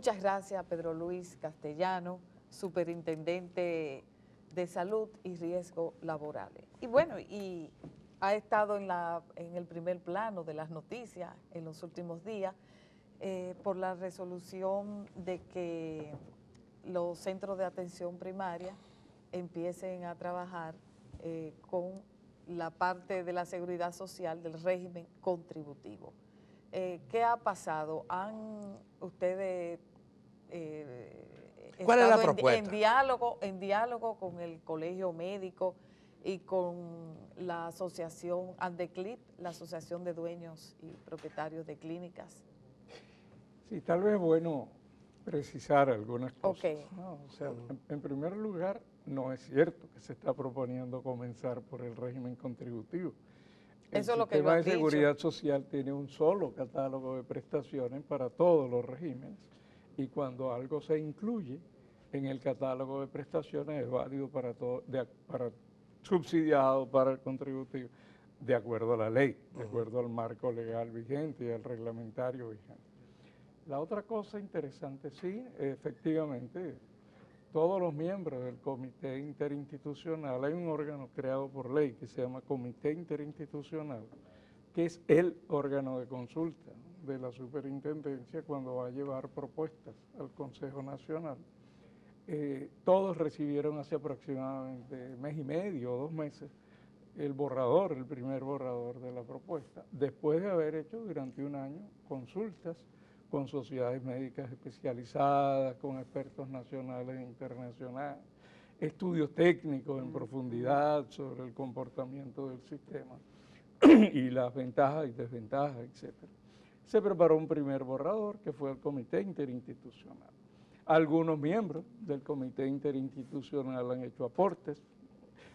Muchas gracias, Pedro Luis Castellano, superintendente de Salud y Riesgos Laborales. Y bueno, y ha estado en el primer plano de las noticias en los últimos días por la resolución de que los centros de atención primaria empiecen a trabajar con la parte de la seguridad social del régimen contributivo. ¿Qué ha pasado? ¿Han ustedes ¿Cuál es la estado propuesta? en diálogo con el colegio médico y con la asociación Andeclip, la asociación de dueños y propietarios de clínicas? Sí, tal vez es bueno precisar algunas cosas, Ok. ¿no? O sea, en primer lugar, no es cierto que se está proponiendo comenzar por el régimen contributivo. El Eso es lo que yo sistema han de dicho. seguridad social tiene un solo catálogo de prestaciones para todos los regímenes y cuando algo se incluye en el catálogo de prestaciones es válido para todo, para subsidiado, para el contributivo, de acuerdo a la ley, de acuerdo al marco legal vigente y al reglamentario vigente. La otra cosa interesante, sí, efectivamente, todos los miembros del Comité Interinstitucional, hay un órgano creado por ley que se llama Comité Interinstitucional, que es el órgano de consulta de la superintendencia cuando va a llevar propuestas al Consejo Nacional. Todos recibieron hace aproximadamente mes y medio o 2 meses el borrador, el primer borrador de la propuesta, después de haber hecho durante un año consultas con sociedades médicas especializadas, con expertos nacionales e internacionales, estudios técnicos en profundidad sobre el comportamiento del sistema y las ventajas y desventajas, etc. Se preparó un primer borrador que fue el Comité Interinstitucional. Algunos miembros del Comité Interinstitucional han hecho aportes.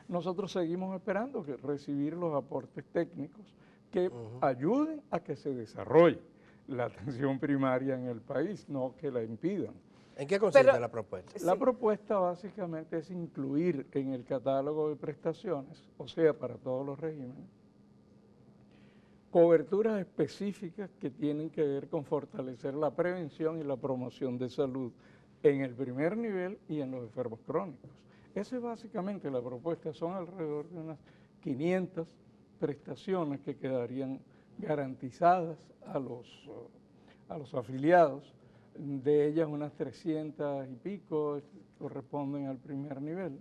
Nosotros seguimos esperando recibir los aportes técnicos que ayuden a que se desarrolle la atención primaria en el país, no que la impidan. ¿En qué consiste la propuesta? La propuesta básicamente es incluir en el catálogo de prestaciones, o sea, para todos los regímenes, coberturas específicas que tienen que ver con fortalecer la prevención y la promoción de salud en el primer nivel y en los enfermos crónicos. Esa es básicamente la propuesta, son alrededor de unas 500 prestaciones que quedarían garantizadas a los afiliados, de ellas unas 300 y pico corresponden al primer nivel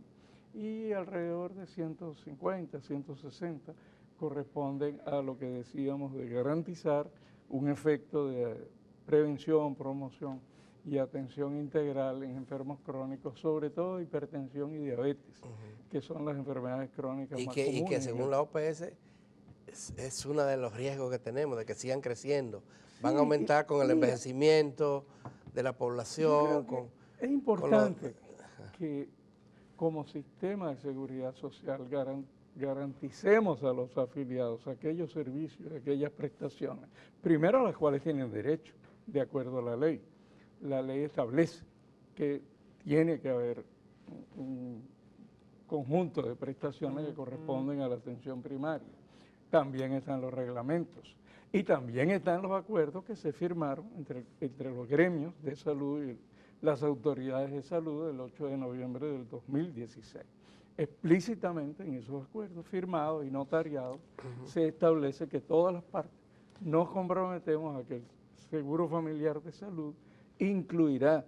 y alrededor de 150, 160 corresponden a lo que decíamos de garantizar un efecto de prevención, promoción y atención integral en enfermos crónicos, sobre todo hipertensión y diabetes, que son las enfermedades crónicas más comunes. Y que según la OPS es uno de los riesgos que tenemos, de que sigan creciendo. Van a aumentar con el envejecimiento de la población. Es importante que como sistema de seguridad social garanticemos a los afiliados aquellos servicios, aquellas prestaciones, primero a las cuales tienen derecho, de acuerdo a la ley. La ley establece que tiene que haber un conjunto de prestaciones que corresponden a la atención primaria. También están los reglamentos y también están los acuerdos que se firmaron entre los gremios de salud y las autoridades de salud el 8 de noviembre del 2016. Explícitamente en esos acuerdos firmados y notariados se establece que todas las partes nos comprometemos a que el Seguro Familiar de Salud incluirá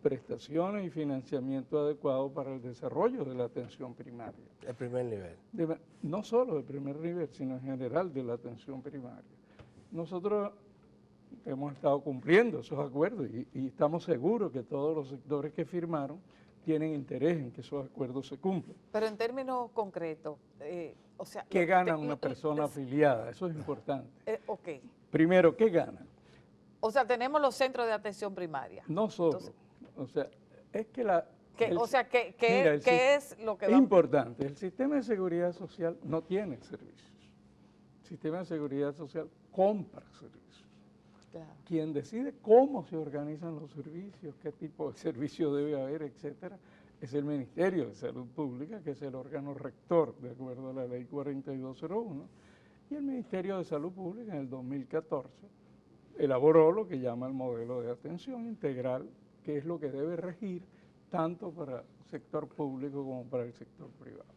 prestaciones y financiamiento adecuado para el desarrollo de la atención primaria. El primer nivel. No solo del primer nivel, sino en general de la atención primaria. Nosotros hemos estado cumpliendo esos acuerdos y estamos seguros que todos los sectores que firmaron tienen interés en que esos acuerdos se cumplan. Pero en términos concretos, o sea... ¿Qué gana una persona afiliada? Eso es importante. Ok. Primero, ¿qué gana? O sea, tenemos los centros de atención primaria. No solo. Entonces, o sea, es que ¿qué es lo que es importante, el sistema de seguridad social no tiene servicios. El sistema de seguridad social compra servicios. Claro. Quien decide cómo se organizan los servicios, qué tipo de servicio debe haber, etcétera, es el Ministerio de Salud Pública, que es el órgano rector, de acuerdo a la Ley 4201, y el Ministerio de Salud Pública en el 2014 elaboró lo que llama el modelo de atención integral, que es lo que debe regir tanto para el sector público como para el sector privado.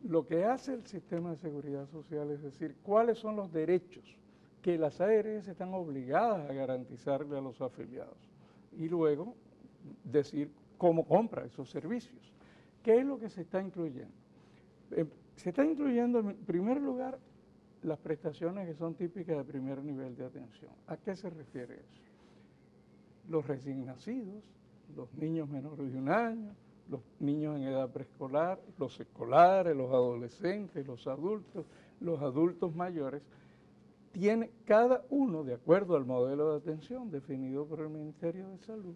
Lo que hace el sistema de seguridad social es decir, cuáles son los derechos que las ARS están obligadas a garantizarle a los afiliados y luego decir cómo compra esos servicios. ¿Qué es lo que se está incluyendo? Se está incluyendo en primer lugar las prestaciones que son típicas de primer nivel de atención. ¿A qué se refiere eso? Los recién nacidos, los niños menores de 1 año, los niños en edad preescolar, los escolares, los adolescentes, los adultos mayores, tiene cada uno, de acuerdo al modelo de atención definido por el Ministerio de Salud,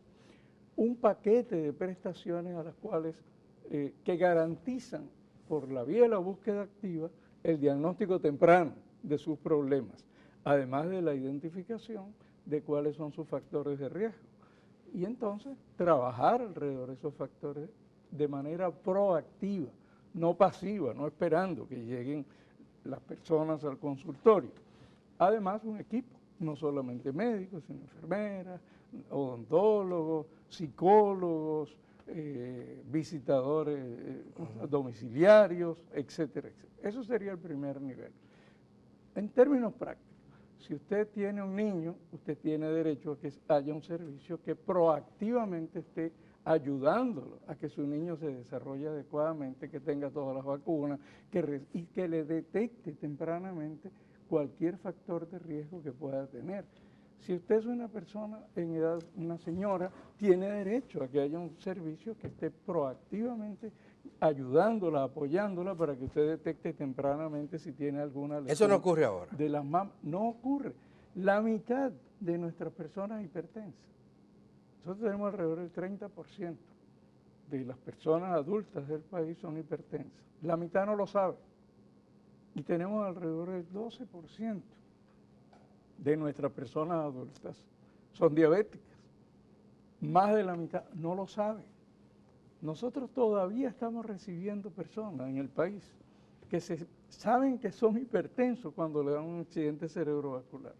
un paquete de prestaciones a las cuales que garantizan por la vía de la búsqueda activa el diagnóstico temprano de sus problemas, además de la identificación de cuáles son sus factores de riesgo. Y entonces trabajar alrededor de esos factores de manera proactiva, no pasiva, no esperando que lleguen las personas al consultorio. Además, un equipo, no solamente médicos, sino enfermeras, odontólogos, psicólogos, visitadores domiciliarios, etcétera, etcétera. Eso sería el primer nivel. En términos prácticos, si usted tiene un niño, usted tiene derecho a que haya un servicio que proactivamente esté ayudándolo a que su niño se desarrolle adecuadamente, que tenga todas las vacunas y que le detecte tempranamente cualquier factor de riesgo que pueda tener. Si usted es una persona en edad, una señora, tiene derecho a que haya un servicio que esté proactivamente ayudándola, apoyándola para que usted detecte tempranamente si tiene alguna lesión. Eso no ocurre ahora. De las mamas. No ocurre. La mitad de nuestras personas hipertensas, nosotros tenemos alrededor del 30% de las personas adultas del país son hipertensas. La mitad no lo sabe. Y tenemos alrededor del 12% de nuestras personas adultas son diabéticas. Más de la mitad no lo sabe. Nosotros todavía estamos recibiendo personas en el país que saben que son hipertensos cuando le dan un accidente cerebrovascular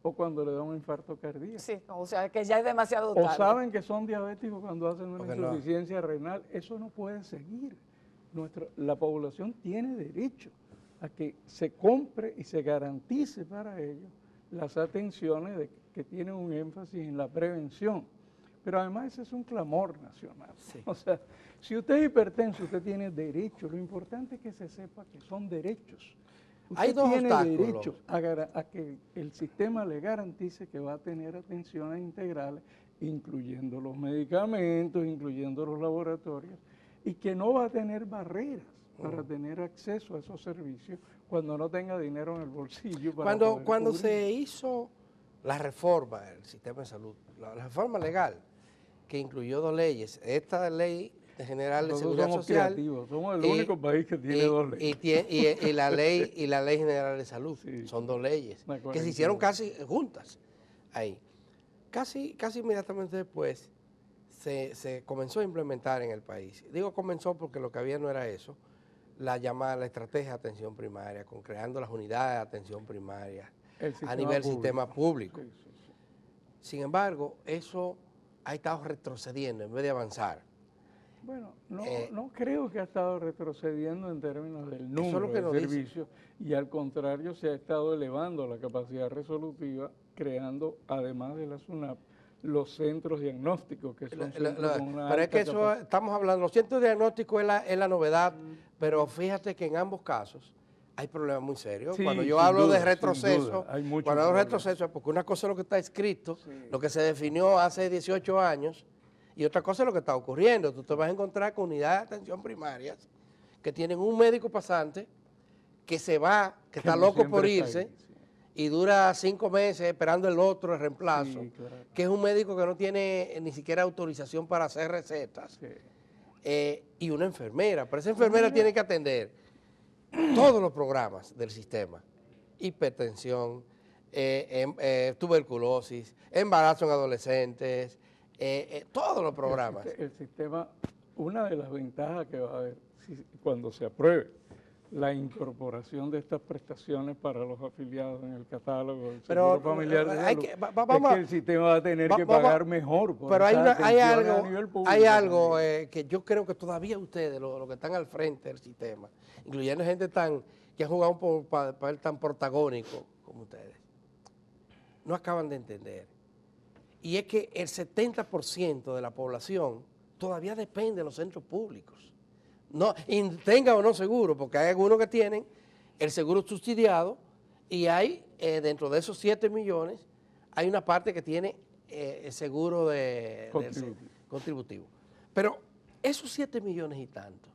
o cuando le dan un infarto cardíaco. Sí, o sea que ya es demasiado O tarde. saben que son diabéticos cuando hacen una Porque insuficiencia renal. Eso no puede seguir. La población tiene derecho a que se compre y se garantice para ellos las atenciones que tienen un énfasis en la prevención. Pero además ese es un clamor nacional. Sí. O sea, si usted es hipertenso, usted tiene derechos. Lo importante es que se sepa que son derechos. Usted Hay dos tiene obstáculos. derecho a que el sistema le garantice que va a tener atenciones integrales, incluyendo los medicamentos, incluyendo los laboratorios, y que no va a tener barreras para tener acceso a esos servicios cuando no tenga dinero en el bolsillo. Cuando se hizo la reforma del sistema de salud, la reforma legal, que incluyó 2 leyes, esta ley general de seguridad social, somos el único país que tiene 2 leyes. y la ley general de salud, Sí, son 2 leyes, que se hicieron casi juntas ahí. Casi inmediatamente después se comenzó a implementar en el país. Digo comenzó porque lo que había no era eso, la estrategia de atención primaria, creando las unidades de atención primaria a nivel sistema público. Sí, sí, sí. Sin embargo, eso ha estado retrocediendo en vez de avanzar. Bueno, no creo que ha estado retrocediendo en términos del número Eso es lo que nos de servicios y al contrario se ha estado elevando la capacidad resolutiva, creando además de la SUNAP los centros diagnósticos que son centros con una pero es que alta eso capacidad. estamos hablando, los centros diagnósticos es la novedad, pero fíjate que en ambos casos hay problemas muy serios. Sí, Cuando yo sin hablo duda, de sin retroceso, duda, hay muchos cuando hablo de problemas. retroceso es porque una cosa es lo que está escrito, Sí. lo que se definió hace 18 años, y otra cosa es lo que está ocurriendo. Tú te vas a encontrar con unidades de atención primarias que tienen un médico pasante que se va, que está no loco por siempre está irse, ahí, sí. y dura 5 meses esperando el otro, el reemplazo, Sí, claro. que es un médico que no tiene ni siquiera autorización para hacer recetas, Sí. y una enfermera. Pero esa enfermera tiene que atender todos los programas del sistema: hipertensión, tuberculosis, embarazo en adolescentes, todos los programas. El sistema, una de las ventajas que va a haber cuando se apruebe la incorporación de estas prestaciones para los afiliados en el catálogo del Pero, Seguro Familiar de hay Salud, que- vamos es a- que el sistema va a tener que vamos a- pagar mejor por Pero hay, esas hay atenciones algo, a nivel público hay algo también. que yo creo que todavía ustedes, los que están al frente del sistema, incluyendo gente que han jugado un papel tan protagónico como ustedes, no acaban de entender. Y es que el 70% de la población todavía depende de los centros públicos. No, y tenga o no seguro, porque hay algunos que tienen el seguro subsidiado y hay, dentro de esos 7 millones, hay una parte que tiene el seguro contributivo. Pero esos 7 millones y tanto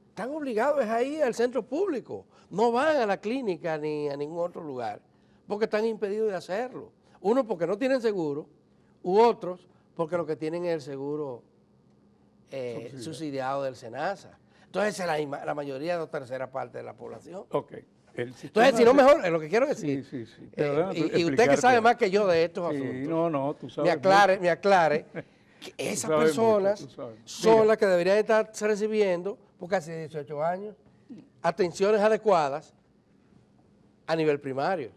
están obligados a ir al centro público, no van a la clínica ni a ningún otro lugar, porque están impedidos de hacerlo. Uno porque no tienen seguro, u otros porque lo que tienen es el seguro subsidiado del SENASA. Entonces la mayoría de la tercera parte de la población. Ok. Entonces, si no mejor, es lo que quiero decir. Sí, sí, sí. Y usted que sabe más que yo de estos Sí, asuntos, no, tú sabes. me aclare que esas sabes personas mucho, tú sabes. son Mira. las que deberían estar recibiendo, por casi 18 años, atenciones adecuadas a nivel primario,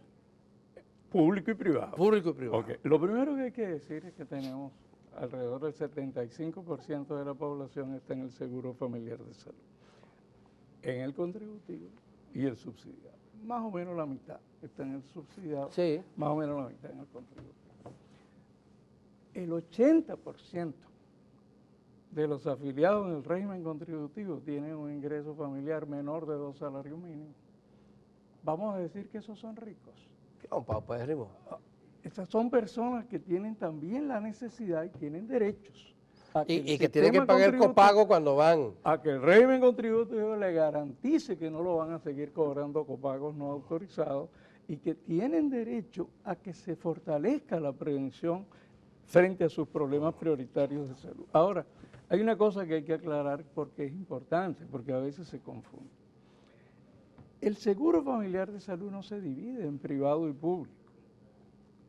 Público y privado. público y privado. Ok. Lo primero que hay que decir es que tenemos alrededor del 75% de la población está en el Seguro Familiar de Salud, en el contributivo y el subsidiado. Más o menos la mitad está en el subsidiado, Sí. más o menos la mitad en el contributivo. El 80% de los afiliados en el régimen contributivo tienen un ingreso familiar menor de 2 salarios mínimos. Vamos a decir que esos son ricos. Un paupérrimo. Estas son personas que tienen también la necesidad y tienen derechos. A Y el que tienen que sistema pagar el contributivo- copago cuando van. a que el régimen contributivo le garantice que no lo van a seguir cobrando copagos no autorizados y que tienen derecho a que se fortalezca la prevención frente a sus problemas prioritarios de salud. Ahora, hay una cosa que hay que aclarar porque es importante, porque a veces se confunde. El seguro familiar de salud no se divide en privado y público.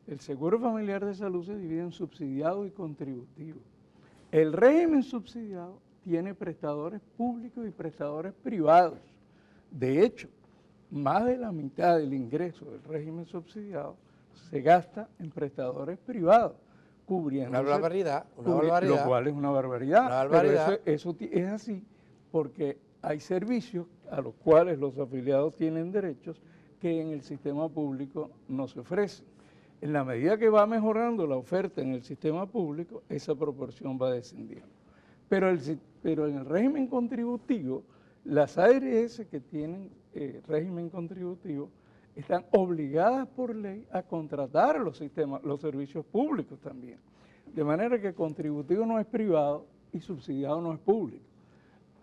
El seguro familiar de salud se divide en subsidiado y contributivo. El régimen subsidiado tiene prestadores públicos y prestadores privados. De hecho, más de la mitad del ingreso del régimen subsidiado se gasta en prestadores privados, cubriendo Una barbaridad, lo cual es una barbaridad. Una barbaridad. Pero eso es así porque hay servicios a los cuales los afiliados tienen derechos que en el sistema público no se ofrecen. En la medida que va mejorando la oferta en el sistema público, esa proporción va descendiendo. Pero en el régimen contributivo, las ARS que tienen régimen contributivo están obligadas por ley a contratar los servicios públicos también. De manera que contributivo no es privado y subsidiado no es público.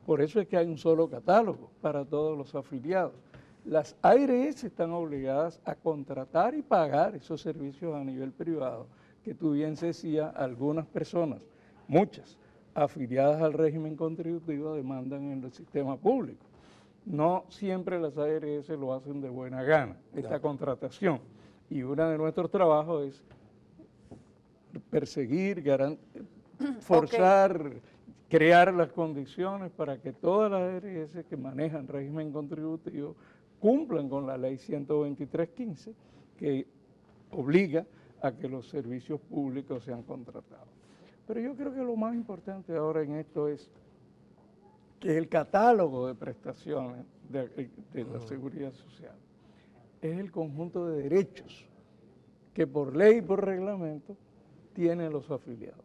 Por eso es que hay un solo catálogo para todos los afiliados. Las ARS están obligadas a contratar y pagar esos servicios a nivel privado, que tú bien decías, algunas personas, muchas, afiliadas al régimen contributivo demandan en el sistema público. No siempre las ARS lo hacen de buena gana, esta contratación. Y uno de nuestros trabajos es perseguir, forzar, crear las condiciones para que todas las ARS que manejan régimen contributivo cumplan con la ley 123.15 que obliga a que los servicios públicos sean contratados. Pero yo creo que lo más importante ahora en esto es que el catálogo de prestaciones de la seguridad social es el conjunto de derechos que por ley y por reglamento tienen los afiliados.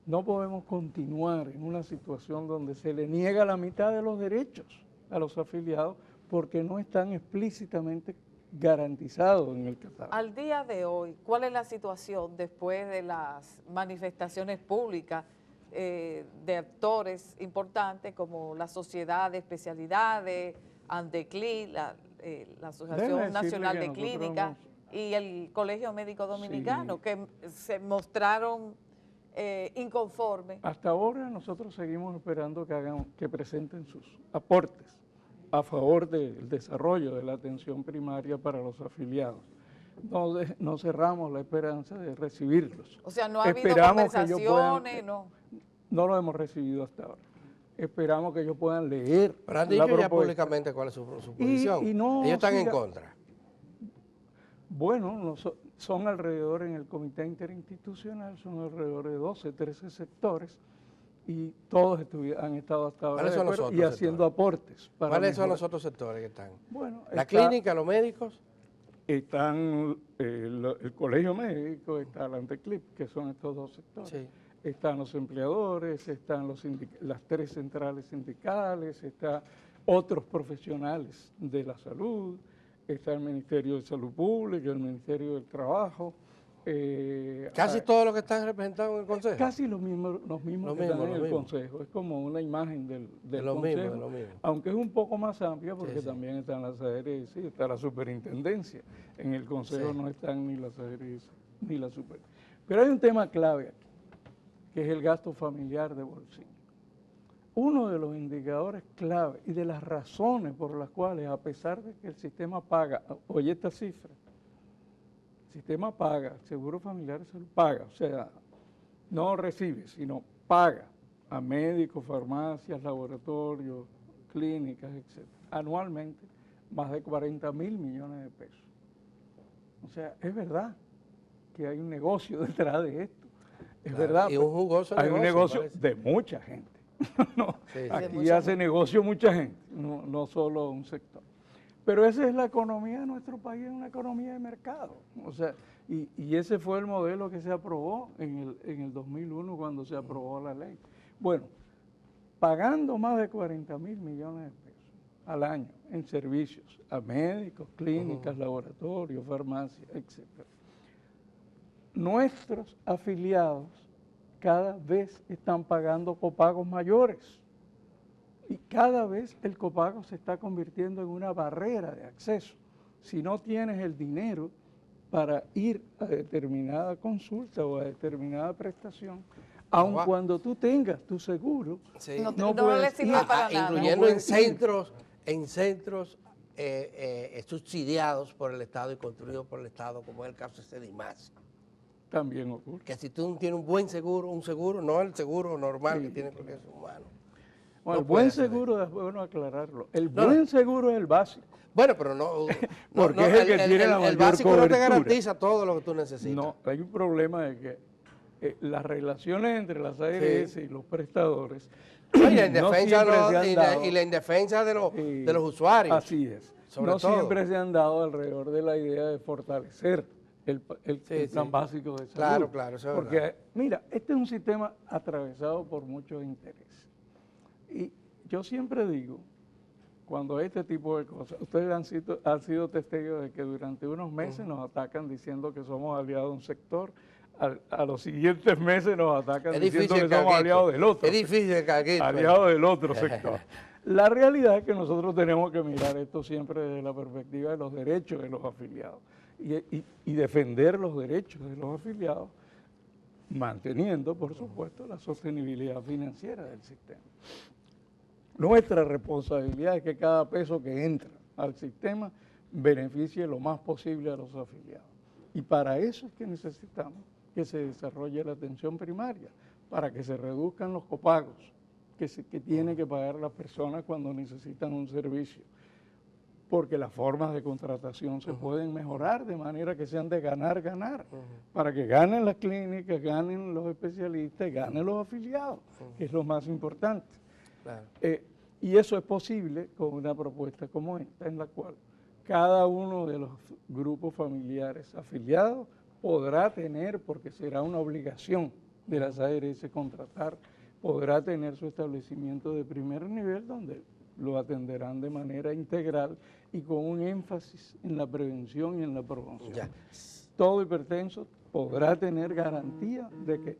No podemos continuar en una situación donde se le niega la mitad de los derechos a los afiliados porque no están explícitamente garantizados en el catálogo. Al día de hoy, ¿cuál es la situación después de las manifestaciones públicas de actores importantes como la Sociedad de Especialidades, ANDECLI, la Asociación Nacional de Clínicas y el Colegio Médico Dominicano, que se mostraron inconformes? Hasta ahora nosotros seguimos esperando que presenten sus aportes a favor del desarrollo de la atención primaria para los afiliados. No cerramos la esperanza de recibirlos. O sea, no ha habido Esperamos conversaciones, no. No lo hemos recibido hasta ahora. esperamos que ellos puedan leer Pero han la dicho ya propuesta. públicamente cuál es su posición. Y no Ellos están en siga- contra. Bueno, son alrededor, en el comité interinstitucional, son alrededor de 12, 13 sectores y todos han estado hasta ahora ¿Cuáles de son los acuerdo y otros haciendo sectores? aportes. Para ¿Cuáles son mejorar. los otros sectores que están? Bueno, La está- clínica, los médicos. Están el colegio médico, está el Anteclip, que son estos dos sectores. Sí. Están los empleadores, están las 3 centrales sindicales, están otros profesionales de la salud, está el Ministerio de Salud Pública, el Ministerio del Trabajo. Casi todos los que están representados en el Consejo. Casi los mismos que están en el mismo. Consejo. Es como una imagen del lo mismo, Consejo, de lo mismo. aunque es un poco más amplia porque Sí. también están las ARS y está la superintendencia. En el Consejo Sí. no están ni las ARS ni la super. Pero hay un tema clave aquí, que es el gasto familiar de bolsillo. Uno de los indicadores clave y de las razones por las cuales, a pesar de que el sistema paga, oye esta cifra, el sistema paga, el seguro familiar se lo paga, o sea, no recibe, sino paga a médicos, farmacias, laboratorios, clínicas, etc. Anualmente, más de 40.000 millones de pesos. O sea, es verdad que hay un negocio detrás de esto. Es Claro, verdad. y un jugoso hay un negocio, negocio parece. de mucha gente. No, Sí, sí. aquí De mucha hace negocio mucha gente, no solo un sector. Pero esa es la economía de nuestro país, es una economía de mercado. O sea, y ese fue el modelo que se aprobó en el 2001 cuando se aprobó la ley. Bueno, pagando más de 40.000 millones de pesos al año en servicios a médicos, clínicas, laboratorios, farmacias, etc. Nuestros afiliados cada vez están pagando copagos mayores. Y cada vez el copago se está convirtiendo en una barrera de acceso. Si no tienes el dinero para ir a determinada consulta o a determinada prestación, aun cuando tú tengas tu seguro, Sí. No puedes le sirve ir. para nada. Incluyendo No en puedes ir. centros subsidiados por el Estado y construidos por el Estado, como es el caso de CEDIMAS. También ocurre. Que si tú tienes un buen seguro, no el seguro normal Sí. que tiene cualquier ser humano. Bueno, No el puede buen hacer seguro, es bueno aclararlo. El No, buen no. seguro es el básico. Bueno, pero no. Porque es el que tiene la el mayor básico no te cobertura. garantiza todo lo que tú necesitas. No, hay un problema de que las relaciones entre las ARS y los prestadores No, y la no indefensa, siempre se han dado. y la indefensa de Sí, los usuarios. Así es. Sobre No todo. siempre se han dado alrededor de la idea de fortalecer el Sí, plan sí. básico de salud. Claro, claro, eso es Porque, verdad. mira, este es un sistema atravesado por muchos intereses. Y yo siempre digo, cuando este tipo de cosas, ustedes han sido testigos de que durante unos meses nos atacan diciendo que somos aliados de un sector, a los siguientes meses nos atacan Es diciendo difícil que somos aliados del otro. Es difícil, Carguito. Aliados del otro sector. La realidad es que nosotros tenemos que mirar esto siempre desde la perspectiva de los derechos de los afiliados y defender los derechos de los afiliados, manteniendo, por supuesto, la sostenibilidad financiera del sistema. Nuestra responsabilidad es que cada peso que entra al sistema beneficie lo más posible a los afiliados. Y para eso es que necesitamos que se desarrolle la atención primaria, para que se reduzcan los copagos que tienen que pagar las personas cuando necesitan un servicio. Porque las formas de contratación se pueden mejorar de manera que sean de ganar, para que ganen las clínicas, ganen los especialistas, ganen los afiliados, que es lo más importante. Claro. Y eso es posible con una propuesta como esta, en la cual cada uno de los grupos familiares afiliados podrá tener, porque será una obligación de las ARS contratar, podrá tener su establecimiento de primer nivel donde lo atenderán de manera integral y con un énfasis en la prevención y en la promoción. Ya. Todo hipertenso podrá tener garantía de que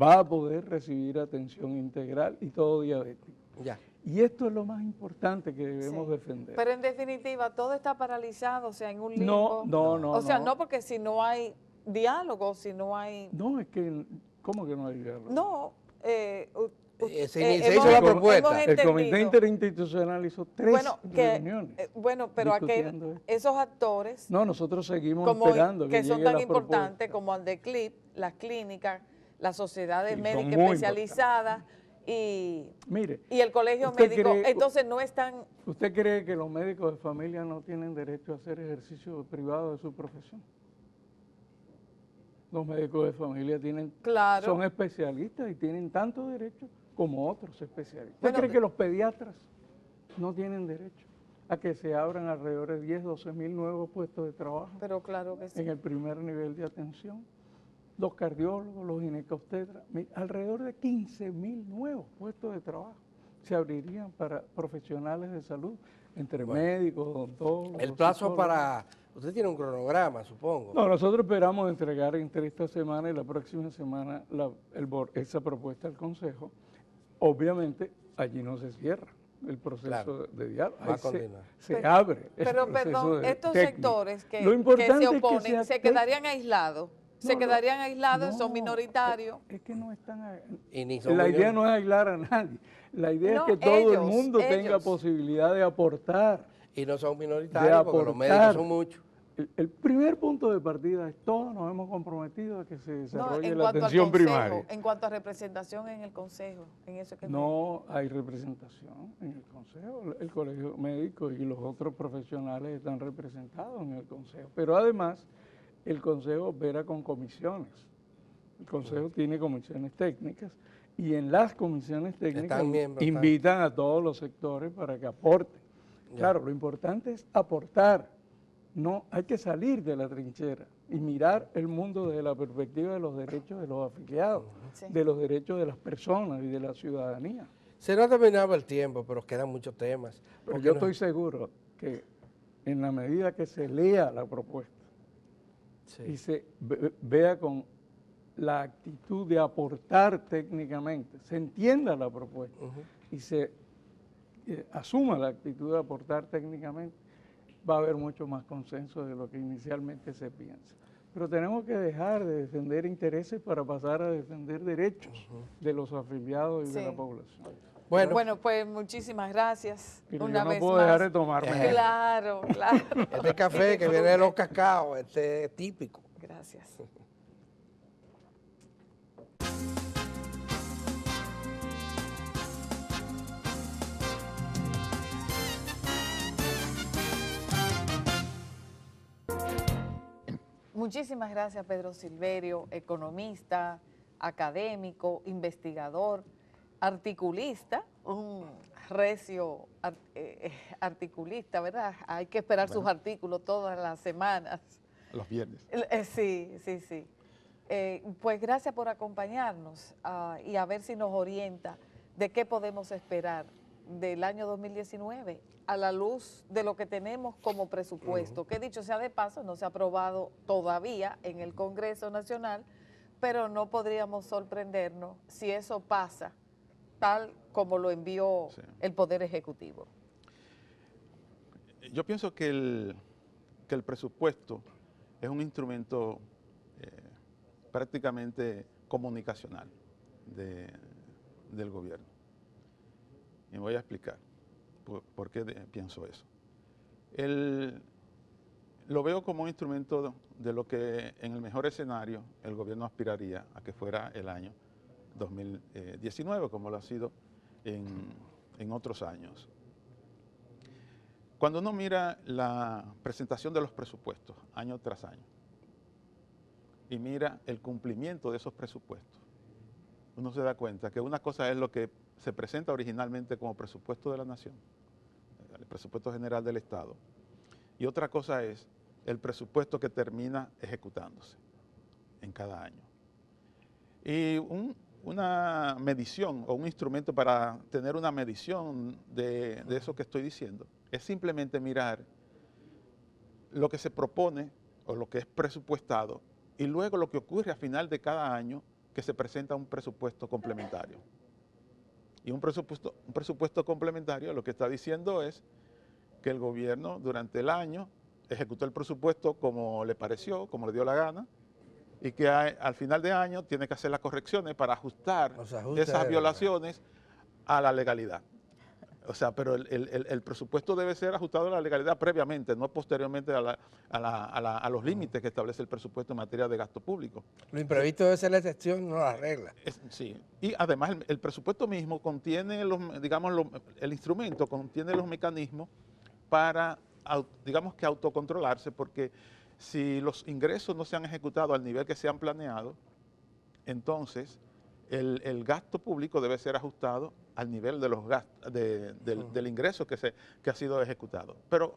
va a poder recibir atención integral y todo diabético. Ya. Y esto es lo más importante que debemos Sí. defender. Pero en definitiva, todo está paralizado, o sea, en un No, limbo. no. O sea, no porque si no hay diálogo, si no hay... No, es que, ¿cómo que no hay diálogo? No, Se hizo la propuesta. El comité entendido. interinstitucional hizo 3 Bueno, reuniones. pero discutiendo esto. esos actores No, nosotros seguimos como esperando que son llegue tan la importantes propuesta. como Andeclip, las clínicas, las sociedades Sí, son médicas muy especializadas Mire, y el colegio ¿usted médico, cree- entonces no están... ¿Usted cree que los médicos de familia no tienen derecho a hacer ejercicio privado de su profesión? Los médicos de familia Claro. son especialistas y tienen tanto derecho como otros especialistas. ¿Usted Bueno, cree que los pediatras no tienen derecho a que se abran alrededor de 10, 12 mil nuevos puestos de trabajo Pero claro que sí. en el primer nivel de atención? Los cardiólogos, los ginecobstetras, alrededor de 15 mil nuevos puestos de trabajo se abrirían para profesionales de salud, entre médicos, odontólogos. El plazo psicólogos. para... Usted tiene un cronograma, supongo. No, nosotros esperamos entregar entre esta semana y la próxima semana esa propuesta al Consejo. Obviamente, allí no se cierra el proceso Claro. de diálogo. Va a Ahí continuar. se abre el Pero proceso perdón, estos técnico. sectores que Lo importante se es que oponen, sea ¿se quedarían aislados? ¿Se No, quedarían aislados? no, ¿Son minoritarios? Es que no están... Y ni son La idea millones. no es aislar a nadie. La idea No, es que todo el ellos, mundo tenga ellos. posibilidad de aportar. Y no son minoritarios porque los aportar. médicos son muchos. El primer punto de partida es todos nos hemos comprometido a que se No, desarrolle en la cuanto al atención consejo, primaria. en cuanto a representación en el consejo, en eso que No hay representación en el consejo. El colegio médico y los otros profesionales están representados en el consejo. Pero además, el consejo opera con comisiones. El consejo tiene comisiones técnicas y en las comisiones técnicas Están miembros, invitan a todos los sectores para que aporten. Claro, lo importante es aportar. No, hay que salir de la trinchera y mirar el mundo desde la perspectiva de los derechos de los afiliados, Sí. de los derechos de las personas y de la ciudadanía. Se nos ha terminado el tiempo, pero quedan muchos temas. Pero Porque yo no- estoy seguro que en la medida que se lea la propuesta Sí. y se vea con la actitud de aportar técnicamente, se entienda la propuesta Ujú. y se asuma la actitud de aportar técnicamente, va a haber mucho más consenso de lo que inicialmente se piensa. Pero tenemos que dejar de defender intereses para pasar a defender derechos de los afiliados y de Sí. la población. Bueno, pues muchísimas gracias Pero una yo no vez puedo más. dejar de tomarme. Claro, claro. Este café que viene de los cacaos, este es típico. Gracias. Muchísimas gracias, Pedro Silverio, economista, académico, investigador, articulista, un recio articulista, ¿verdad? Hay que esperar sus artículos todas las semanas. Los viernes. Sí, sí, sí. Pues gracias por acompañarnos y a ver si nos orienta de qué podemos esperar del año 2019 a la luz de lo que tenemos como presupuesto, que dicho sea de paso, no se ha aprobado todavía en el Congreso Nacional, pero no podríamos sorprendernos si eso pasa tal como lo envió Sí. el Poder Ejecutivo. Yo pienso que el presupuesto es un instrumento prácticamente comunicacional del gobierno. Y me voy a explicar por qué pienso eso. Lo veo como un instrumento de lo que en el mejor escenario el gobierno aspiraría a que fuera el año 2019, como lo ha sido en otros años. Cuando uno mira la presentación de los presupuestos año tras año y mira el cumplimiento de esos presupuestos, uno se da cuenta que una cosa es lo que se presenta originalmente como presupuesto de la nación, el presupuesto general del Estado, y otra cosa es el presupuesto que termina ejecutándose en cada año. Y una medición o un instrumento para tener una medición de eso que estoy diciendo es simplemente mirar lo que se propone o lo que es presupuestado y luego lo que ocurre a final de cada año que se presenta un presupuesto complementario. Y un presupuesto complementario lo que está diciendo es que el gobierno durante el año ejecutó el presupuesto como le pareció, como le dio la gana, y que al final de año tiene que hacer las correcciones para ajustar Los ajustes esas de- violaciones a la legalidad. O sea, pero el presupuesto debe ser ajustado a la legalidad previamente, no posteriormente a los límites que establece el presupuesto en materia de gasto público. Lo imprevisto debe ser la excepción, no la regla. Sí, y además el presupuesto mismo contiene, el instrumento contiene los mecanismos para, digamos que autocontrolarse, porque si los ingresos no se han ejecutado al nivel que se han planeado, entonces el gasto público debe ser ajustado al nivel de los gastos, del ingreso que ha sido ejecutado. Pero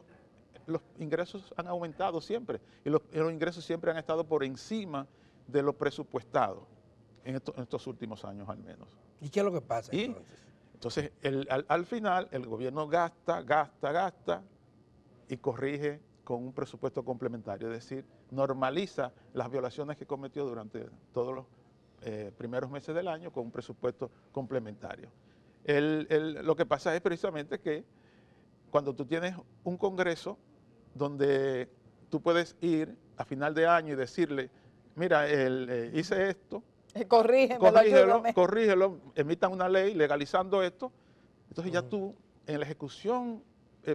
los ingresos han aumentado siempre y los ingresos siempre han estado por encima de lo presupuestado en estos últimos años al menos. ¿Y qué es lo que pasa Entonces, al final el gobierno gasta y corrige con un presupuesto complementario, es decir, normaliza las violaciones que cometió durante todos los primeros meses del año con un presupuesto complementario. Lo que pasa es precisamente que cuando tú tienes un congreso donde tú puedes ir a final de año y decirle, mira, hice esto, corrígelo, emitan una ley legalizando esto, entonces ya tú en la ejecución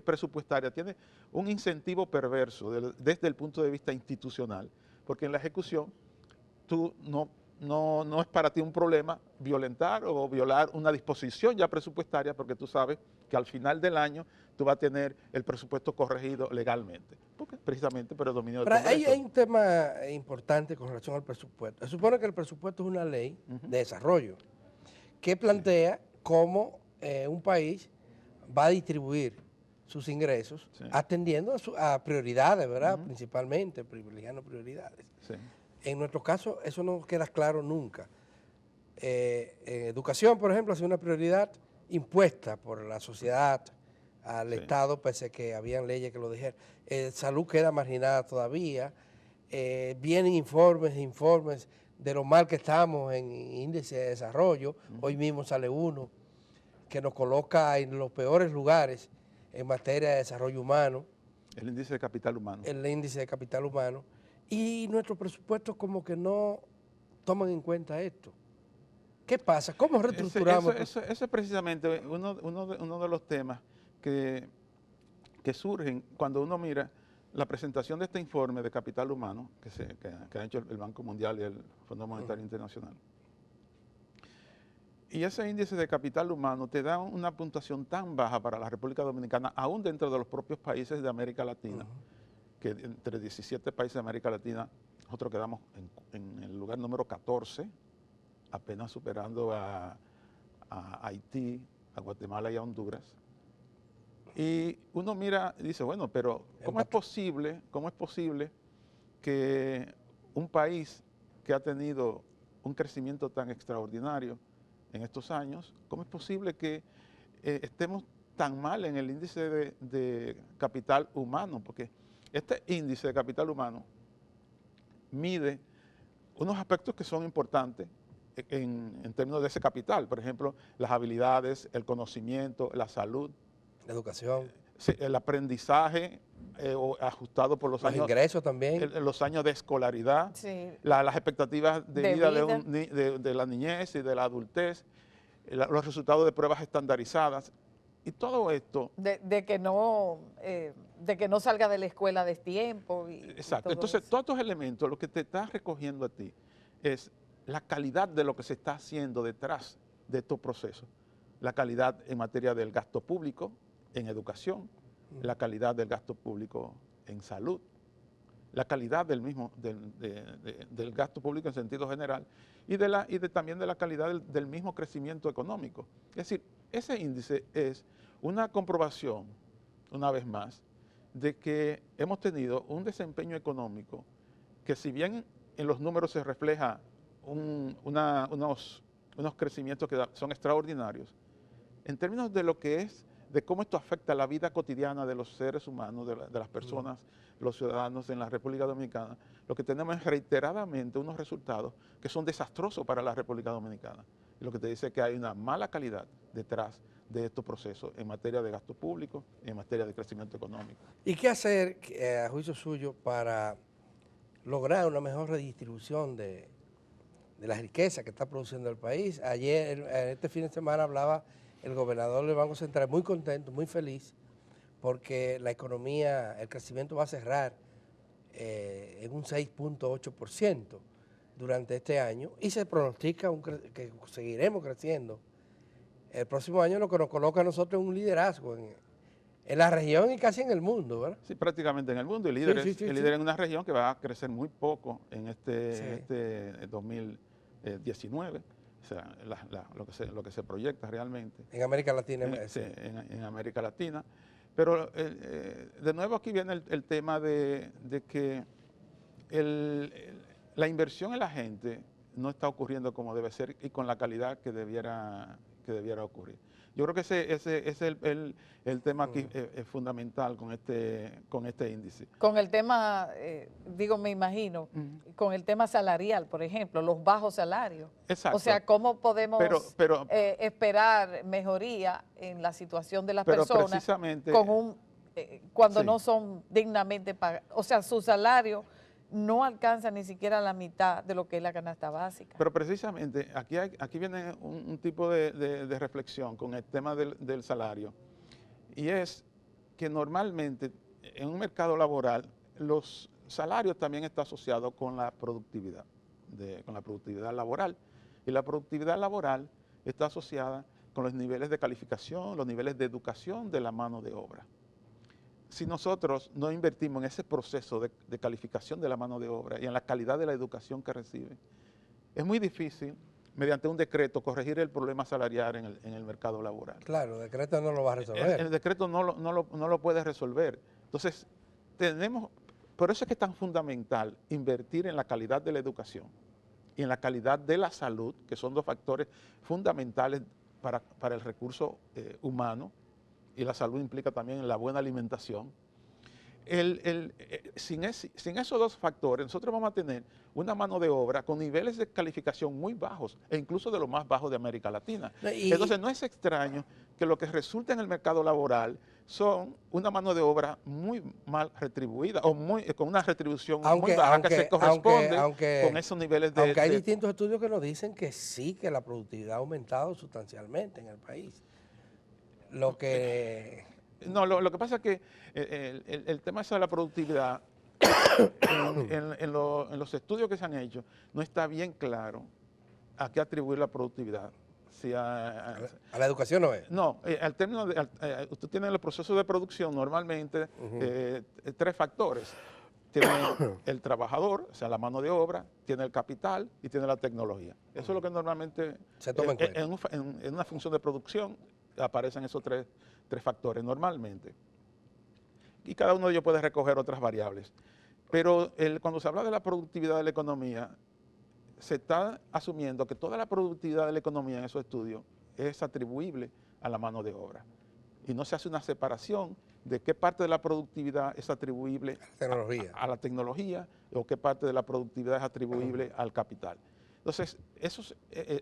presupuestaria tienes un incentivo perverso desde el punto de vista institucional, porque en la ejecución tú no es para ti un problema violentar o violar una disposición ya presupuestaria, porque tú sabes que al final del año tú vas a tener el presupuesto corregido legalmente, porque precisamente por el dominio del Congreso. Hay un tema importante con relación al presupuesto. Se supone que el presupuesto es una ley de desarrollo que plantea cómo un país va a distribuir sus ingresos atendiendo a prioridades, ¿verdad? Principalmente, privilegiando prioridades. Sí. En nuestro caso, eso no queda claro nunca. Educación, por ejemplo, ha sido una prioridad impuesta por la sociedad al Estado, pese a que habían leyes que lo dijeran. Salud queda marginada todavía. Vienen informes de lo mal que estamos en índice de desarrollo. Hoy mismo sale uno que nos coloca en los peores lugares en materia de desarrollo humano. El índice de capital humano. El índice de capital humano. Y nuestros presupuestos como que no toman en cuenta esto. ¿Qué pasa? ¿Cómo reestructuramos? Eso es precisamente uno de los temas que surgen cuando uno mira la presentación de este informe de capital humano que ha hecho el Banco Mundial y el Fondo Monetario Internacional. Y ese índice de capital humano te da una puntuación tan baja para la República Dominicana, aún dentro de los propios países de América Latina, que entre 17 países de América Latina, nosotros quedamos en el lugar número 14, apenas superando a Haití, a Guatemala y a Honduras. Y uno mira y dice, bueno, pero ¿cómo es posible que un país que ha tenido un crecimiento tan extraordinario en estos años, cómo es posible que estemos tan mal en el índice de capital humano? Porque este índice de capital humano mide unos aspectos que son importantes en términos de ese capital, por ejemplo, las habilidades, el conocimiento, la salud, la educación, el aprendizaje ajustado por los años, ingresos también, los años de escolaridad, las expectativas de vida de la niñez y de la adultez, los resultados de pruebas estandarizadas. Y todo esto... De que no salga de la escuela a destiempo. Exacto. Entonces, todos estos elementos, lo que te está recogiendo a ti es la calidad de lo que se está haciendo detrás de estos procesos. La calidad en materia del gasto público en educación, la calidad del gasto público en salud, la calidad del gasto público en sentido general y también de la calidad del mismo crecimiento económico. Es decir, ese índice es una comprobación, una vez más, de que hemos tenido un desempeño económico que, si bien en los números se refleja unos crecimientos que son extraordinarios, en términos de lo que es, de cómo esto afecta la vida cotidiana de los seres humanos, de las personas, los ciudadanos en la República Dominicana, lo que tenemos es reiteradamente unos resultados que son desastrosos para la República Dominicana. Y lo que te dice es que hay una mala calidad detrás de estos procesos en materia de gasto público y en materia de crecimiento económico. ¿Y qué hacer, a juicio suyo, para lograr una mejor redistribución de la riqueza que está produciendo el país? Ayer, este fin de semana, hablaba el gobernador del Banco Central muy contento, muy feliz, porque la economía, el crecimiento va a cerrar en un 6.8% durante este año y se pronostica que seguiremos creciendo el próximo año, lo que nos coloca a nosotros en un liderazgo en la región y casi en el mundo, ¿verdad? Sí, prácticamente en el mundo, y Sí, líderes, sí, sí, el sí. líder en una región que va a crecer muy poco en Sí. este 2019, o sea, lo que se proyecta realmente En América Latina. sí, en América Latina. Pero de nuevo aquí viene el tema de que la inversión en la gente no está ocurriendo como debe ser y con la calidad que debiera ocurrir. Yo creo que ese es el tema aquí fundamental con este índice. Con el tema, me imagino, con el tema salarial, por ejemplo, los bajos salarios. Exacto. O sea, ¿cómo podemos Pero esperar mejoría en la situación de las pero personas precisamente, cuando sí. no son dignamente pagados? O sea, su salario no alcanza ni siquiera la mitad de lo que es la canasta básica. Pero precisamente aquí viene un tipo de reflexión con el tema del salario, y es que normalmente en un mercado laboral los salarios también están asociados con la productividad, laboral, y la productividad laboral está asociada con los niveles de calificación, los niveles de educación de la mano de obra. Si nosotros no invertimos en ese proceso de calificación de la mano de obra y en la calidad de la educación que recibe, es muy difícil, mediante un decreto, corregir el problema salarial en el mercado laboral. Claro, el decreto no lo va a resolver. El decreto no lo puede resolver. Entonces, por eso es que es tan fundamental invertir en la calidad de la educación y en la calidad de la salud, que son dos factores fundamentales para el recurso humano, y la salud implica también la buena alimentación. Sin esos dos factores, nosotros vamos a tener una mano de obra con niveles de calificación muy bajos, e incluso de los más bajos de América Latina. Entonces no es extraño que lo que resulta en el mercado laboral son una mano de obra muy mal retribuida o con una retribución muy baja que se corresponde con esos niveles de... Aunque hay distintos estudios que nos dicen que sí, que la productividad ha aumentado sustancialmente en el país. Lo que pasa es que el tema de la productividad, en los estudios que se han hecho, no está bien claro a qué atribuir la productividad. Si a la educación no es. No, al término usted tiene en el proceso de producción normalmente tres factores. Tiene el trabajador, o sea, la mano de obra, tiene el capital y tiene la tecnología. Eso es lo que normalmente se toma en cuenta. En una función de producción aparecen esos tres factores normalmente. Y cada uno de ellos puede recoger otras variables. Pero cuando se habla de la productividad de la economía, se está asumiendo que toda la productividad de la economía en esos estudios es atribuible a la mano de obra. Y no se hace una separación de qué parte de la productividad es atribuible a la tecnología o qué parte de la productividad es atribuible al capital. Entonces,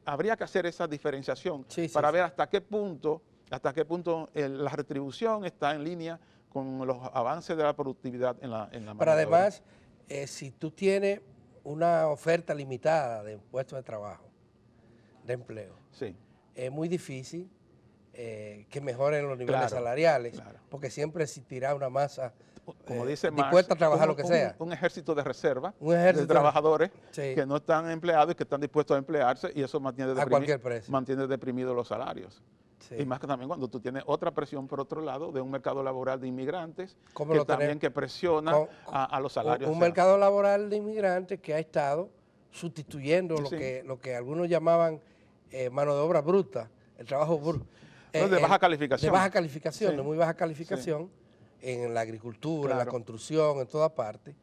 habría que hacer esa diferenciación para ver hasta qué punto la retribución está en línea con los avances de la productividad en la mano Pero de obra. además, si tú tienes una oferta limitada de puestos de trabajo, de empleo, es muy difícil que mejoren los niveles salariales, porque siempre existirá una masa como dice dispuesta a trabajar lo que sea. Un ejército de reserva de trabajadores que no están empleados y que están dispuestos a emplearse, y eso mantiene deprimidos los salarios. Y más que también cuando tú tienes otra presión por otro lado de un mercado laboral de inmigrantes que presiona a los salarios. Un mercado laboral de inmigrantes que ha estado sustituyendo lo que algunos llamaban mano de obra bruta, el trabajo bruto. De baja calificación. De baja calificación, de muy baja calificación en la agricultura, en la construcción, en toda parte,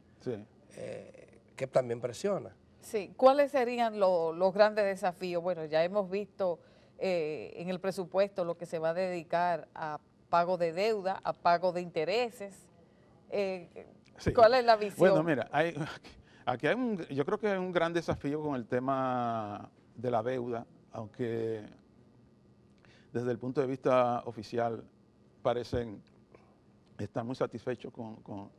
que también presiona. Sí, ¿cuáles serían los grandes desafíos? Bueno, ya hemos visto en el presupuesto lo que se va a dedicar a pago de deuda, a pago de intereses. ¿Cuál es la visión? Bueno, mira, aquí yo creo que hay un gran desafío con el tema de la deuda, aunque desde el punto de vista oficial parecen estar muy satisfechos con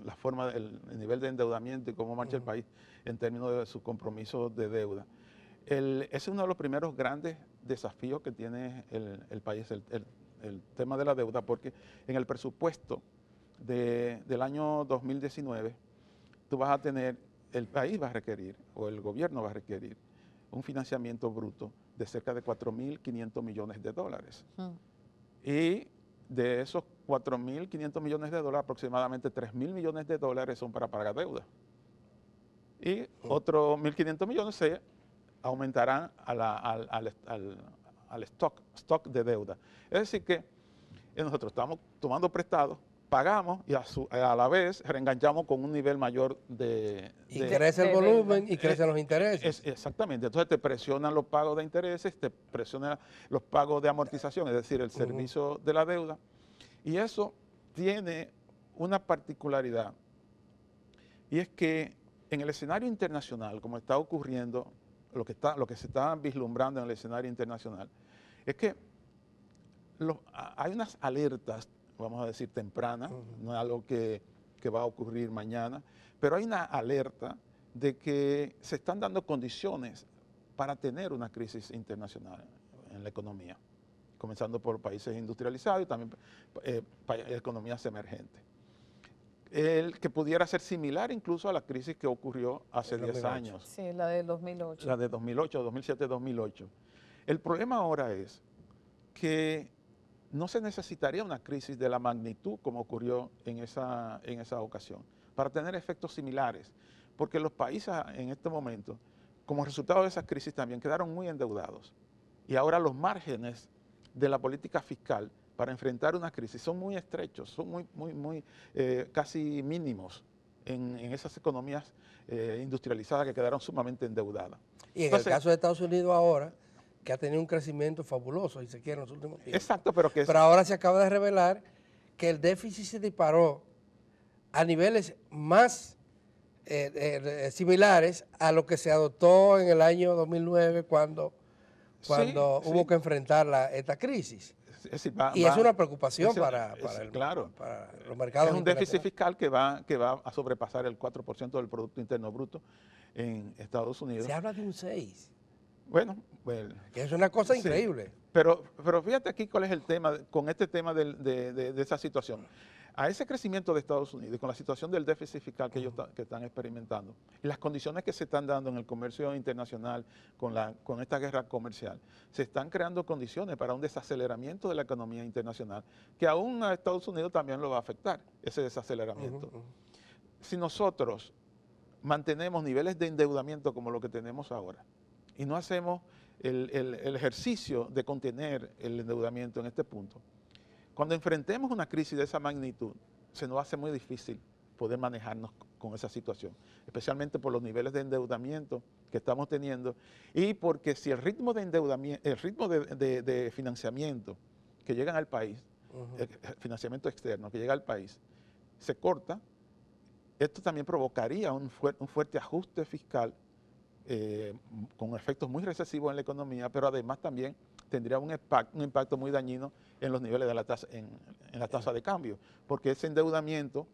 la forma, el nivel de endeudamiento y cómo marcha el país en términos de sus compromisos de deuda. ese es uno de los primeros grandes desafíos que tiene el país, el tema de la deuda, porque en el presupuesto del año 2019, tú vas a tener, el país va a requerir, o el gobierno va a requerir, un financiamiento bruto de cerca de 4.500 millones de dólares. Y de esos 4.500 millones de dólares, aproximadamente 3.000 millones de dólares son para pagar deuda. Y otros 1.500 millones se aumentarán al stock de deuda. Es decir que nosotros estamos tomando prestados, pagamos y a la vez reenganchamos con un nivel mayor de... Y crece el volumen y crecen los intereses. Exactamente. Entonces te presionan los pagos de intereses, te presionan los pagos de amortización, es decir, el servicio de la deuda. Y eso tiene una particularidad. Y es que en el escenario internacional, como está ocurriendo, lo que se está vislumbrando en el escenario internacional, es que hay unas alertas, vamos a decir, tempranas, no es algo que va a ocurrir mañana, pero hay una alerta de que se están dando condiciones para tener una crisis internacional en la economía, comenzando por países industrializados y también economías emergentes. Que pudiera ser similar incluso a la crisis que ocurrió hace 10 años. Sí, la de 2008. La de 2008, 2007, 2008. El problema ahora es que no se necesitaría una crisis de la magnitud como ocurrió en esa ocasión para tener efectos similares, porque los países en este momento, como resultado de esa crisis, también quedaron muy endeudados. Y ahora los márgenes de la política fiscal para enfrentar una crisis son muy estrechos, son muy casi mínimos en esas economías industrializadas que quedaron sumamente endeudadas. Y en el caso de Estados Unidos ahora, que ha tenido un crecimiento fabuloso, si se quiere, en los últimos tiempos. Exacto, pero ahora se acaba de revelar que el déficit se disparó a niveles más similares a lo que se adoptó en el año 2009 cuando hubo que enfrentar esta crisis. Es una preocupación para los mercados. Es un déficit fiscal que va a sobrepasar el 4% del Producto Interno Bruto en Estados Unidos. Se habla de un 6%. Bueno, que es una cosa increíble. Pero fíjate aquí cuál es el tema, con este tema de esa situación. A ese crecimiento de Estados Unidos y con la situación del déficit fiscal que ellos están experimentando y las condiciones que se están dando en el comercio internacional con esta guerra comercial, se están creando condiciones para un desaceleramiento de la economía internacional que aún a Estados Unidos también lo va a afectar, ese desaceleramiento. Si nosotros mantenemos niveles de endeudamiento como lo que tenemos ahora y no hacemos el ejercicio de contener el endeudamiento en este punto, cuando enfrentemos una crisis de esa magnitud, se nos hace muy difícil poder manejarnos con esa situación, especialmente por los niveles de endeudamiento que estamos teniendo y porque si el ritmo de endeudamiento, el ritmo de financiamiento que llegan al país, el financiamiento externo que llega al país, se corta, esto también provocaría un fuerte ajuste fiscal con efectos muy recesivos en la economía, pero además también tendría un impacto muy dañino en los niveles de la tasa, en la tasa de cambio, porque ese endeudamiento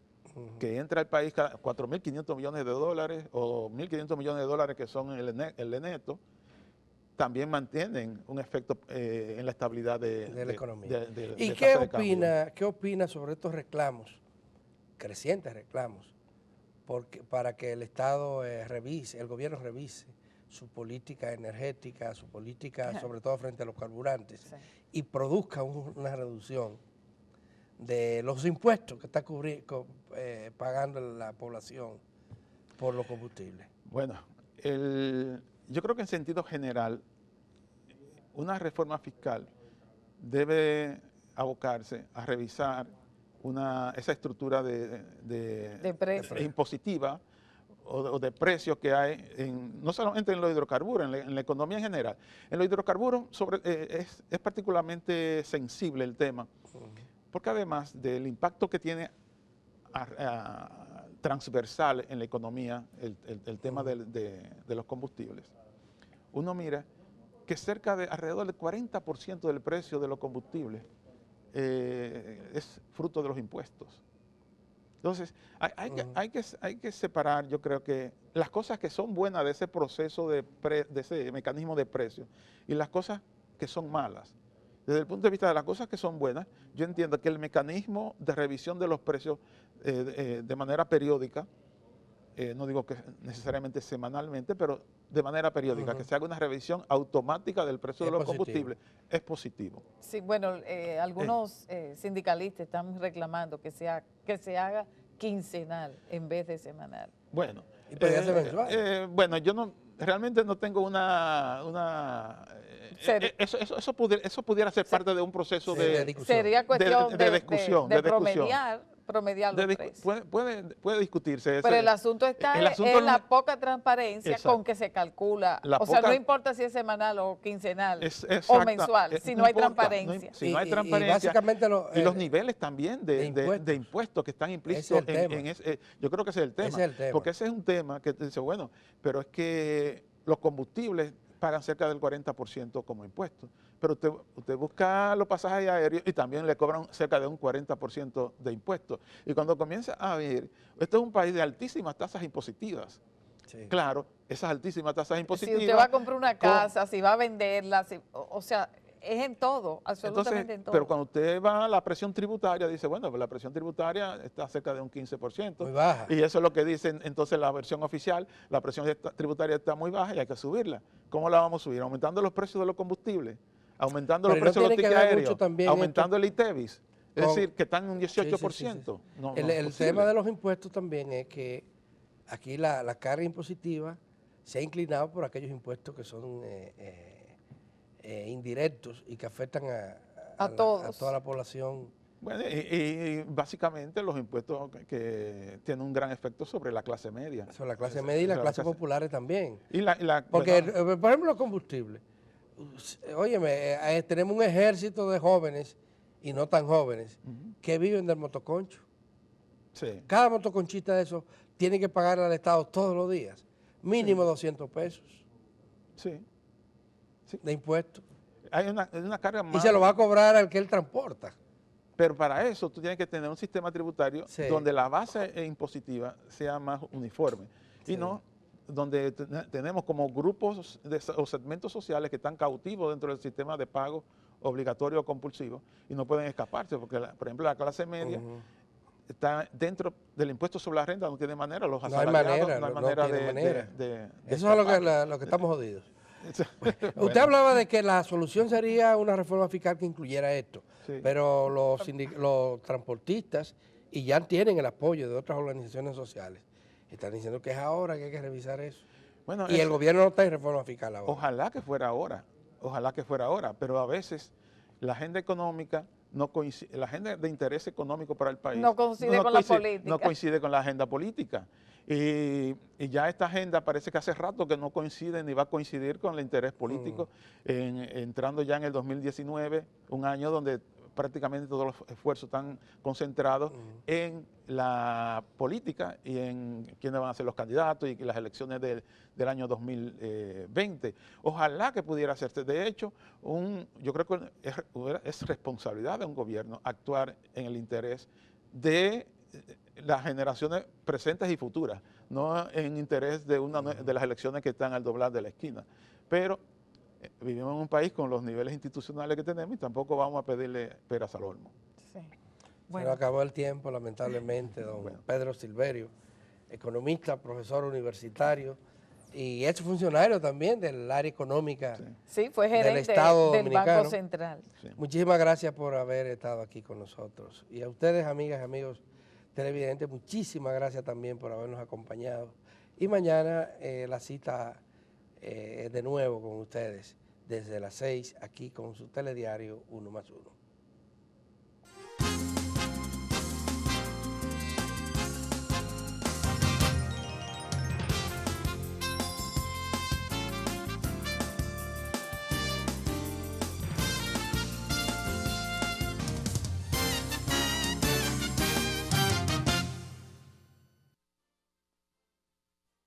que entra al país, 4.500 millones de dólares o 1.500 millones de dólares que son el neto, también mantienen un efecto en la estabilidad de la economía. ¿Y qué opina sobre estos reclamos, crecientes reclamos, para que el Estado revise, el gobierno revise su política energética, su política sobre todo frente a los carburantes y produzca una reducción de los impuestos que está pagando la población por los combustibles? Bueno, yo creo que en sentido general una reforma fiscal debe abocarse a revisar esa estructura impositiva o de precios que hay, no solamente en los hidrocarburos, en la economía en general. En los hidrocarburos es particularmente sensible el tema, porque además del impacto que tiene transversal en la economía, el tema de los combustibles, uno mira que alrededor del 40% del precio de los combustibles es fruto de los impuestos. Entonces, hay que separar, yo creo que las cosas que son buenas de ese proceso de ese mecanismo de precios y las cosas que son malas. Desde el punto de vista de las cosas que son buenas, yo entiendo que el mecanismo de revisión de los precios de manera periódica, no digo que necesariamente semanalmente, pero de manera periódica, que se haga una revisión automática del precio de los combustibles, es positivo. Sí, bueno, algunos sindicalistas están reclamando que se haga quincenal en vez de semanal. Bueno, ¿Y podría ser mensual? bueno, yo realmente no tengo eso pudiera ser parte de un proceso de discusión. Sería cuestión de discusión, de promediar los precios. Puede discutirse. Pero el asunto está en la poca transparencia con que se calcula. O sea, no importa si es semanal o quincenal o mensual, si no hay transparencia. Si no hay transparencia. Y los niveles también de impuestos que están implícitos en ese. Yo creo que ese es el tema. Porque ese es un tema que dice, bueno, pero es que los combustibles pagan cerca del 40% como impuestos, pero usted busca los pasajes aéreos y también le cobran cerca de un 40% de impuestos. Y cuando comienza a ver, esto es un país de altísimas tasas impositivas. Sí. Claro, esas altísimas tasas impositivas. Si usted va a comprar una casa, si va a venderla, o sea, es en todo, absolutamente. Entonces, en todo. Pero cuando usted va a la presión tributaria, dice, bueno, pues la presión tributaria está cerca de un 15%. Muy baja. Y eso es lo que dicen entonces la versión oficial, la presión tributaria está muy baja y hay que subirla. ¿Cómo la vamos a subir? Aumentando los precios de los combustibles, aumentando los precios de los tickets aéreos, aumentando el ITEVIS. Es decir, que están en un 18%. Sí. El tema de los impuestos también es que aquí la carga impositiva se ha inclinado por aquellos impuestos que son indirectos y que afectan a toda la población. Bueno, y básicamente los impuestos que tienen un gran efecto sobre la clase media. Sobre la clase media y las clases populares también. Porque, por ejemplo, los combustibles. Óyeme, tenemos un ejército de jóvenes y no tan jóvenes que viven del motoconcho. Sí. Cada motoconchista de esos tiene que pagar al Estado todos los días, mínimo 200 pesos. Sí. De impuestos. Hay una carga más. Y se lo va a cobrar al que él transporta. Pero para eso tú tienes que tener un sistema tributario donde la base impositiva sea más uniforme y no donde tenemos como grupos o segmentos sociales que están cautivos dentro del sistema de pago obligatorio o compulsivo y no pueden escaparse porque, por ejemplo, la clase media está dentro del impuesto sobre la renta, no tiene manera, los asalariados no hay manera de eso es lo que estamos jodidos. Usted hablaba de que la solución sería una reforma fiscal que incluyera esto, pero los transportistas, y ya tienen el apoyo de otras organizaciones sociales, están diciendo que es ahora que hay que revisar eso. Bueno, y el gobierno no está en reforma fiscal ahora. Ojalá que fuera ahora, pero a veces la agenda económica no coincide, la agenda de interés económico para el país no coincide con la política. No coincide con la agenda política. Y ya esta agenda parece que hace rato que no coincide ni va a coincidir con el interés político, entrando ya en el 2019, un año donde prácticamente todos los esfuerzos están concentrados en la política y en quiénes van a ser los candidatos y las elecciones del año 2020. Ojalá que pudiera hacerse. De hecho, yo creo que es responsabilidad de un gobierno actuar en el interés de las generaciones presentes y futuras, no en interés de las elecciones que están al doblar de la esquina. Pero vivimos en un país con los niveles institucionales que tenemos y tampoco vamos a pedirle peras al olmo. Sí. Bueno. Se nos acabó el tiempo, lamentablemente, don Pedro Silverio, economista, profesor universitario y ex funcionario también del área económica fue gerente del Estado del Dominicano. Banco Central. Sí. Muchísimas gracias por haber estado aquí con nosotros. Y a ustedes, amigas y amigos televidentes, muchísimas gracias también por habernos acompañado. Y mañana la cita de nuevo con ustedes desde las 6 aquí con su telediario 1+1.